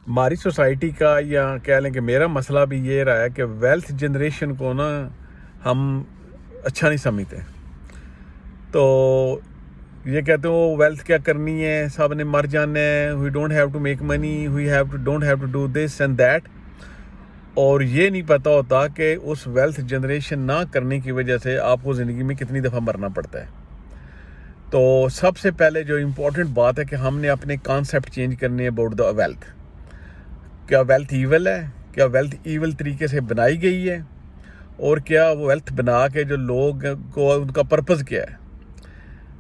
ہماری سوسائٹی کا یا کہہ لیں کہ میرا مسئلہ بھی یہ رہا ہے کہ ویلتھ جنریشن کو نا ہم اچھا نہیں سمجھتے. تو یہ کہتے ہیں وہ ویلتھ کیا کرنی ہے, سب نے مر جانا ہے, we don't have to make money, we don't have to do this and that. اور یہ نہیں پتہ ہوتا کہ اس ویلتھ جنریشن نہ کرنے کی وجہ سے آپ کو زندگی میں کتنی دفعہ مرنا پڑتا ہے. تو سب سے پہلے جو امپورٹنٹ بات ہے کہ ہم نے اپنے کانسیپٹ چینج کرنے اباؤٹ دا ویلتھ. کیا ویلتھ ایول ہے؟ کیا ویلتھ ایول طریقے سے بنائی گئی ہے؟ اور کیا وہ ویلتھ بنا کے جو لوگ کو ان کا پرپز کیا ہے؟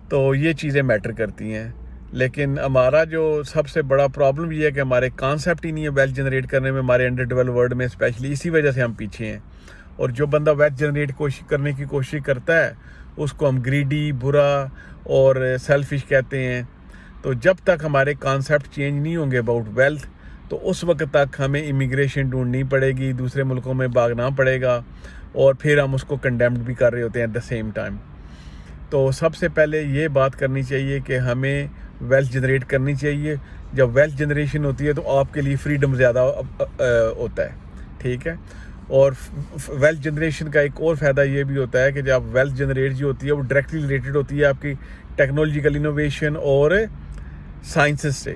تو یہ چیزیں میٹر کرتی ہیں. لیکن ہمارا جو سب سے بڑا پرابلم یہ ہے کہ ہمارے کانسیپٹ ہی نہیں ہے ویلتھ جنریٹ کرنے میں, ہمارے انڈر ڈیولپ ورلڈ میں اسپیشلی. اسی وجہ سے ہم پیچھے ہیں. اور جو بندہ ویلتھ جنریٹ کرنے کی کوشش کرتا ہے اس کو ہم گریڈی, برا اور سیلفش کہتے ہیں. تو جب تک ہمارے کانسیپٹ چینج نہیں ہوں گے اباؤٹ ویلتھ تو اس وقت تک ہمیں امیگریشن ڈھونڈنی پڑے گی, دوسرے ملکوں میں بھاگنا پڑے گا, اور پھر ہم اس کو کنڈیمڈ بھی کر رہے ہوتے ہیں ایٹ دا سیم ٹائم. تو سب سے پہلے یہ بات کرنی چاہیے کہ ہمیں ویلتھ جنریٹ کرنی چاہیے. جب ویلتھ جنریشن ہوتی ہے تو آپ کے لیے فریڈم زیادہ ہوتا ہے, ٹھیک ہے. اور ویلتھ جنریشن کا ایک اور فائدہ یہ بھی ہوتا ہے کہ جب ویلتھ جنریٹ جو ہوتی ہے وہ ڈائریکٹلی ریلیٹڈ ہوتی ہے آپ کی ٹیکنالوجیکل انوویشن اور سائنسز سے.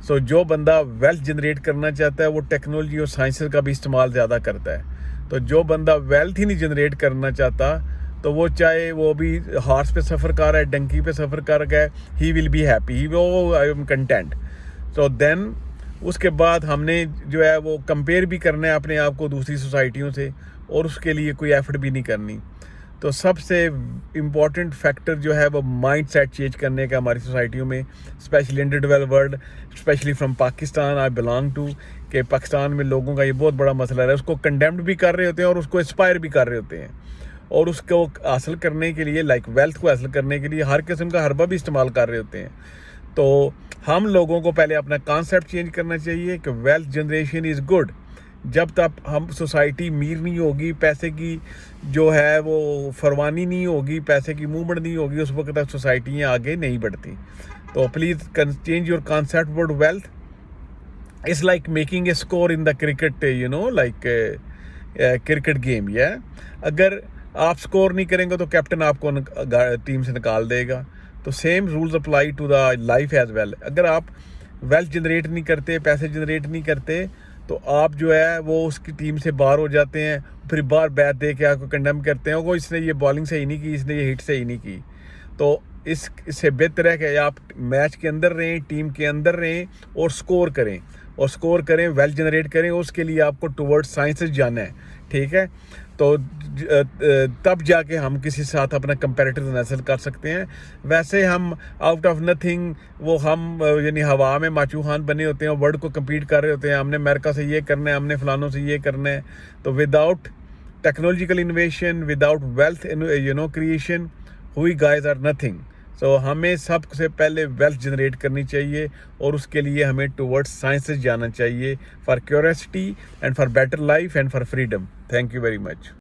سو جو بندہ ویلتھ جنریٹ کرنا چاہتا ہے وہ ٹیکنالوجی اور سائنسز کا بھی استعمال زیادہ کرتا ہے. تو جو بندہ ویلتھ ہی نہیں جنریٹ کرنا چاہتا تو وہ چاہے وہ بھی ہارس پہ سفر کر رہا ہے, ڈنکی پہ سفر کر رہا ہے, ہی ول بی ہیپی, وہ آئی ایم کنٹینٹ. سو دین اس کے بعد ہم نے جو ہے وہ کمپیئر بھی کرنا ہے اپنے آپ کو دوسری سوسائٹیوں سے, اور اس کے لیے کوئی ایفرٹ بھی نہیں کرنی. تو سب سے امپورٹنٹ فیکٹر جو ہے وہ مائنڈ سیٹ چینج کرنے کا ہماری سوسائٹیوں میں, especially under develop world, especially from Pakistan. I belong to کہ پاکستان میں لوگوں کا یہ بہت بڑا مسئلہ ہے, اس کو کنڈیمڈ بھی کر رہے ہوتے ہیں اور اس کو انسپائر بھی کر رہے ہوتے ہیں, اور اس کو حاصل کرنے کے لیے لائک ویلتھ کو حاصل کرنے کے لیے ہر قسم کا حربہ بھی استعمال کر رہے ہوتے ہیں. تو ہم لوگوں کو پہلے اپنا کانسیپٹ چینج کرنا چاہیے کہ ویلتھ جنریشن از گڈ. جب تک ہم سوسائٹی امیر نہیں ہوگی, پیسے کی جو ہے وہ فروانی نہیں ہوگی, پیسے کی موومنٹ نہیں ہوگی, اس وقت تک سوسائٹیاں آگے نہیں بڑھتی. تو please change your concept about wealth. It's like making a score in the cricket, like cricket game. اگر آپ سکور نہیں کریں گے تو کیپٹن آپ کو ٹیم سے نکال دے گا. تو same rules apply to the life as well. اگر آپ ویلتھ جنریٹ نہیں کرتے, پیسے جنریٹ نہیں کرتے, تو آپ جو ہے وہ اس کی ٹیم سے باہر ہو جاتے ہیں. پھر باہر بیٹ دے کے آپ کو کنڈیم کرتے ہیں, وہ اس نے یہ بالنگ صحیح نہیں کی, اس نے یہ ہٹ صحیح نہیں کی. تو اس سے بہتر ہے کہ آپ میچ کے اندر رہیں, ٹیم کے اندر رہیں اور سکور کریں, ویلتھ جنریٹ کریں. اس کے لیے آپ کو ٹورڈ سائنسز جانا ہے, ٹھیک ہے. تو تب جا کے ہم کسی ساتھ اپنا کمپیریٹیو حاصل کر سکتے ہیں. ویسے ہم آؤٹ آف نتھنگ وہ ہم یعنی ہوا میں ماچوخان بنے ہوتے ہیں, ورلڈ کو کمپیٹ کر رہے ہوتے ہیں, ہم نے امریکہ سے یہ کرنا ہے, ہم نے فلانوں سے یہ کرنا ہے. تو without technological innovation, without wealth creation, we guys are nothing. So ہمیں سب سے پہلے ویلتھ جنریٹ کرنی چاہیے, اور اس کے لیے ہمیں ٹورڈ سائنسز جانا چاہیے for curiosity and for better life and for freedom. Thank you very much.